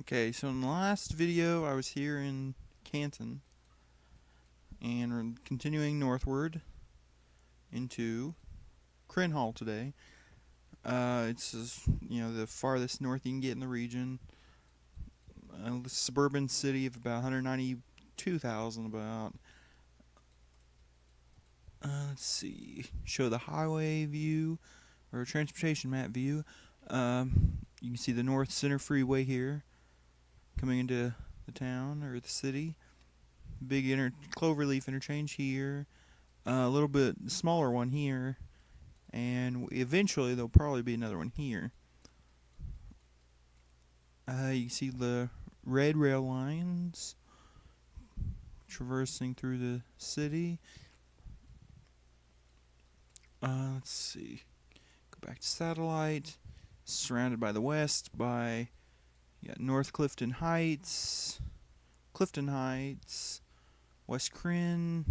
Okay, so in the last video I was here in Canton, and we're continuing northward into Crenhawl today. It's the farthest north you can get in the region. The suburban city of about 192,000 about. Let's see. Show the highway view or transportation map view. You can see the North Center Freeway here coming into the town or the city. Big cloverleaf interchange here. A little bit smaller one here, and eventually there'll probably be another one here. You can see the red rail lines traversing through the city. Let's see. Go back to satellite. Surrounded by the west by North Clifton Heights, West Cren,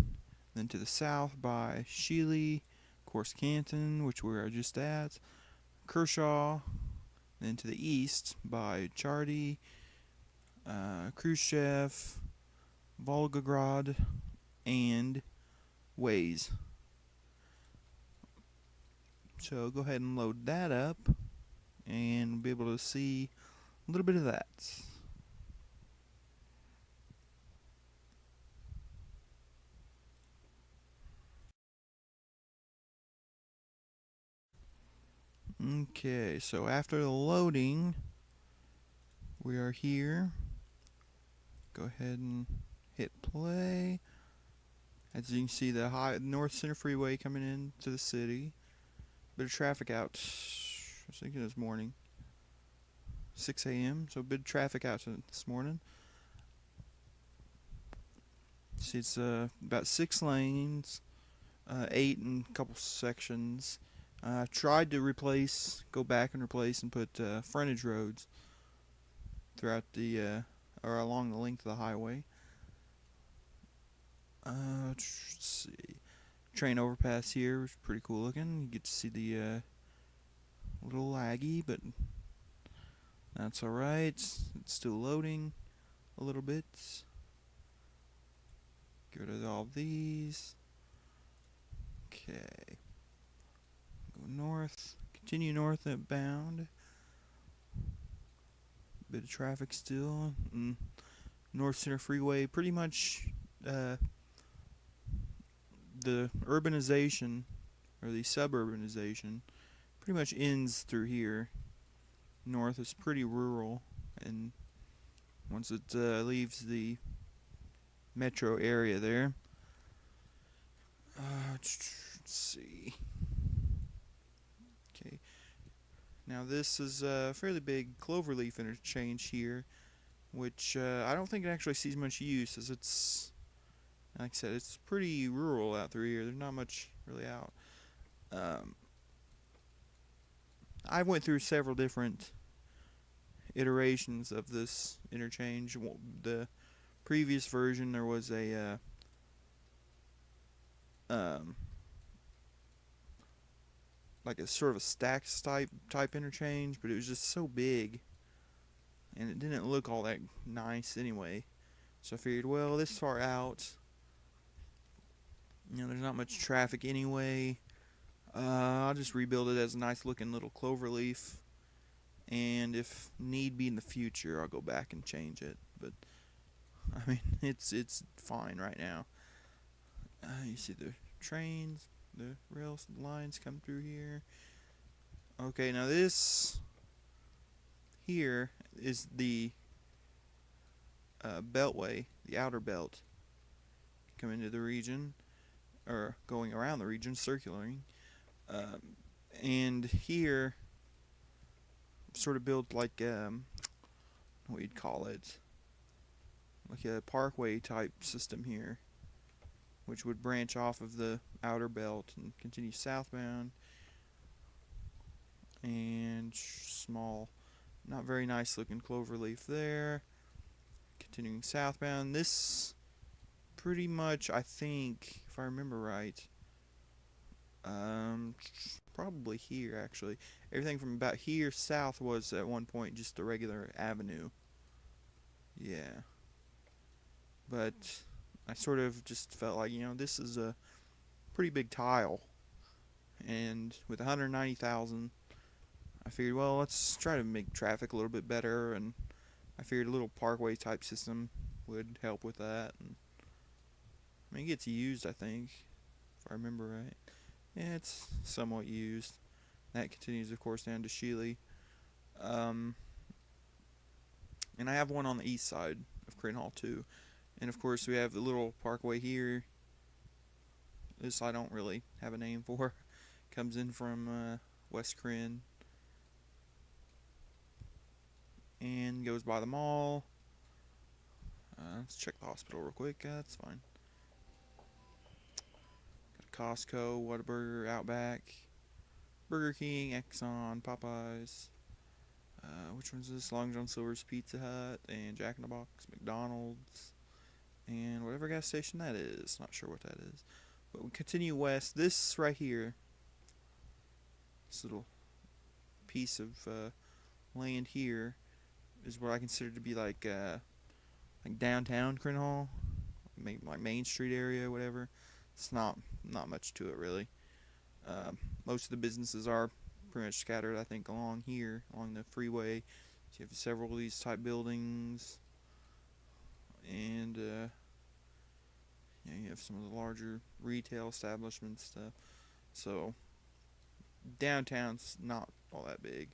then to the south by Sheely, of course Canton, which we are just at, Kershaw, then to the east by Chardy, Khrushchev, Volgograd, and Ways. So go ahead and load that up, and we'll be able to see a little bit of that. Okay, so after the loading, we are here. Go ahead and hit play. As you can see, the North Center Freeway coming into the city. Bit of traffic out. I was thinking this morning. 6 a.m. So a bit of traffic out this morning. See, it's about 6 lanes, 8 in a couple sections. Tried to go back and replace and put frontage roads throughout or along the length of the highway. Let's see. Train overpass here was pretty cool looking. You get to see the little laggy, but that's alright. It's still loading a little bit. Get rid of all these. Okay. Go north. Continue north bound. Bit of traffic still. North Center Freeway, pretty much the urbanization or the suburbanization pretty much ends through here. North is pretty rural, and once it leaves the metro area there. Let's see. Okay. Now this is a fairly big cloverleaf interchange here, which I don't think it actually sees much use, as it's, like I said, it's pretty rural out through here. There's not much really out. I went through several different iterations of this interchange. The previous version, there was a like a sort of a stacks type interchange, but it was just so big, and it didn't look all that nice anyway. So I figured, well, this far out, there's not much traffic anyway. I'll just rebuild it as a nice looking little cloverleaf, and if need be in the future, I'll go back and change it. But I mean, it's fine right now. You see the trains, the rail lines come through here. Okay, now this here is the beltway, the outer belt, coming into the region, or going around the region, circulating. And here, sort of built like what you'd call it, like a parkway type system here, which would branch off of the outer belt and continue southbound. And small, not very nice looking cloverleaf there. Continuing southbound. This pretty much, I think, if I remember right, probably here actually. Everything from about here south was at one point just a regular avenue. Yeah. But I sort of just felt like, this is a pretty big tile. And with 190,000, I figured, well, let's try to make traffic a little bit better. And I figured a little parkway type system would help with that. And I mean, it gets used, I think, if I remember right. Yeah, it's somewhat used. That continues, of course, down to Shealy. Um, and I have one on the east side of Crenhawl, too. And, of course, we have the little parkway here. This I don't really have a name for. Comes in from West Cren. And goes by the mall. Let's check the hospital real quick. That's fine. Got Costco, Whataburger, Outback, Burger King, Exxon, Popeyes. Which one's this? Long John Silver's, Pizza Hut, and Jack in the Box, McDonald's, and whatever gas station that is. Not sure what that is. But we continue west. This right here, this little piece of land here, is what I consider to be like downtown Crenhawl, maybe like Main Street area, whatever. It's not much to it really. Most of the businesses are pretty much scattered, I think, along here, along the freeway. So you have several of these type buildings, and you have some of the larger retail establishments stuff. So downtown's not all that big,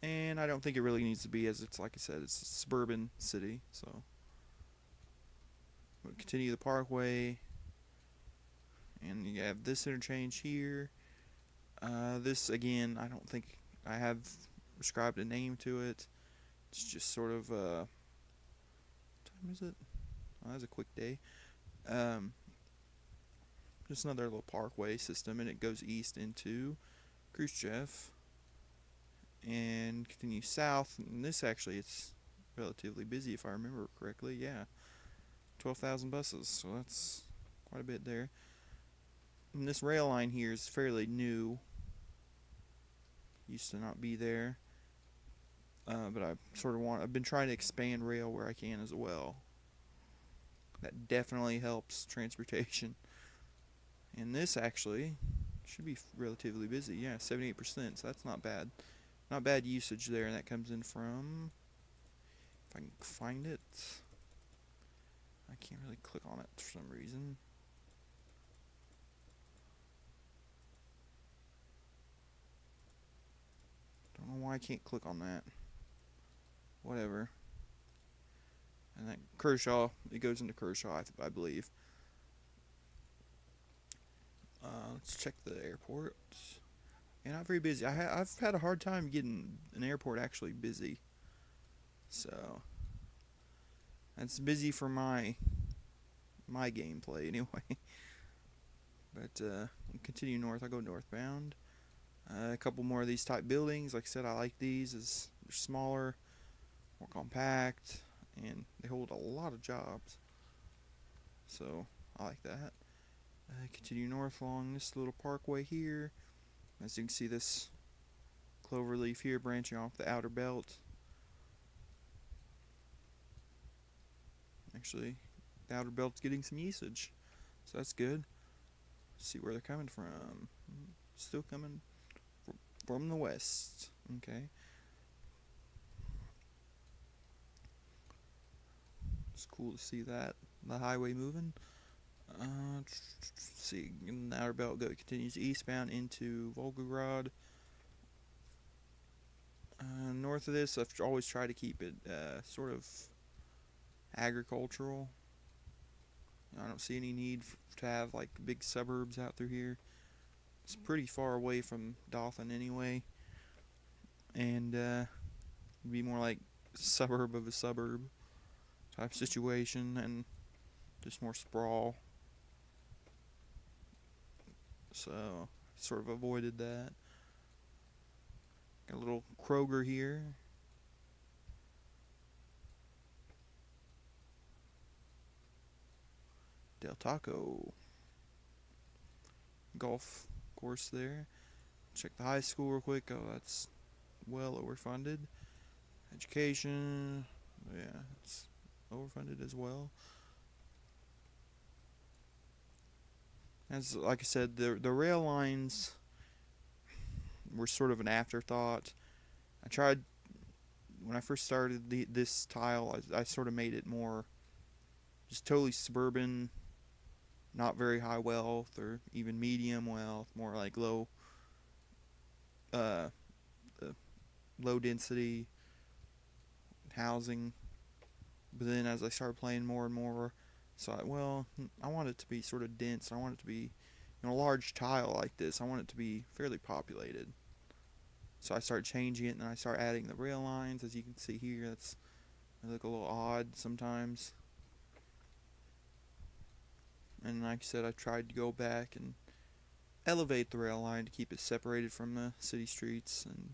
and I don't think it really needs to be, as it's, like I said, it's a suburban city. So we'll continue the parkway, and you have this interchange here. This, again, I don't think I have prescribed a name to it. It's just sort of, what time is it? Oh, that's a quick day. Just another little parkway system, and it goes east into Khrushchev and continues south. And this actually, it's relatively busy if I remember correctly. Yeah, 12,000 buses, so that's quite a bit there. And this rail line here is fairly new. Used to not be there, but I've been trying to expand rail where I can as well. That definitely helps transportation. And this actually should be relatively busy. Yeah, 78%, so that's not bad. Not bad usage there, and that comes in from, if I can find it, I can't really click on it for some reason. Don't know why I can't click on that. Whatever. And that Kershaw, it goes into Kershaw, I believe. Let's check the airport. And not very busy. I've had a hard time getting an airport actually busy. So that's busy for my gameplay anyway. But we'll continue north. I'll go northbound. A couple more of these type buildings. Like I said, I like these as they're smaller, more compact, and they hold a lot of jobs. So I like that. Continue north along this little parkway here. As you can see, this clover leaf here branching off the outer belt. Actually, the outer belt's getting some usage, so that's good. Let's see where they're coming from. Still coming from the west. Okay. It's cool to see that, the highway moving. Let's see, and the outer belt continues eastbound into Volgograd. North of this, I've always tried to keep it sort of agricultural. I don't see any need to have like big suburbs out through here. It's pretty far away from Dothan anyway, and be more like suburb of a suburb type situation, and just more sprawl. So sort of avoided that. Got a little Kroger here. Del Taco. Golf course there. Check the high school real quick. Oh, that's well overfunded. Education. Yeah, it's overfunded as well. As like I said, the rail lines were sort of an afterthought. I tried when I first started this tile. I sort of made it more just totally suburban, not very high wealth or even medium wealth, more like uh, low density housing. But then as I started playing more and more, so I want it to be sort of dense. I want it to be, a large tile like this. I want it to be fairly populated. So I started changing it, and then I started adding the rail lines. As you can see here, they look a little odd sometimes. And like I said, I tried to go back and elevate the rail line to keep it separated from the city streets and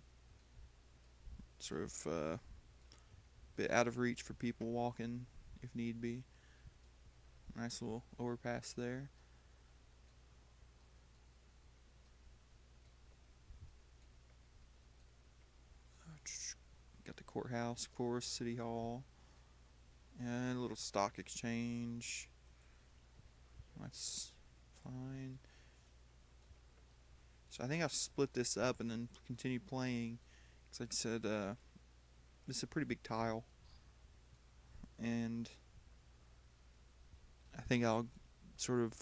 sort of a bit out of reach for people walking if need be. Nice little overpass there. Got the courthouse, of course, city hall, and a little stock exchange. That's fine. So I think I'll split this up and then continue playing. Because like I said, this is a pretty big tile. And I think I'll sort of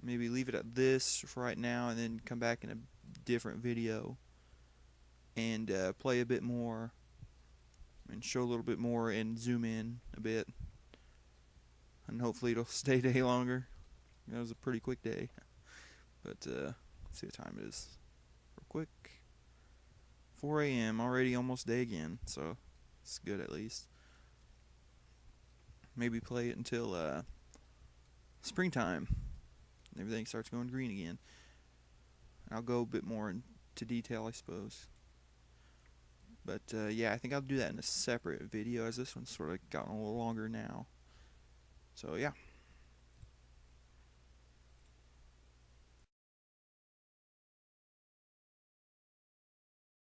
maybe leave it at this for right now and then come back in a different video and play a bit more and show a little bit more and zoom in a bit. And hopefully it'll stay a day longer. That was a pretty quick day. But let's see what time it is. Real quick. 4 a.m. already, almost day again. So it's good at least. Maybe play it until springtime. Everything starts going green again. I'll go a bit more into detail, I suppose. But yeah, I think I'll do that in a separate video, as this one's sort of gotten a little longer now. So yeah.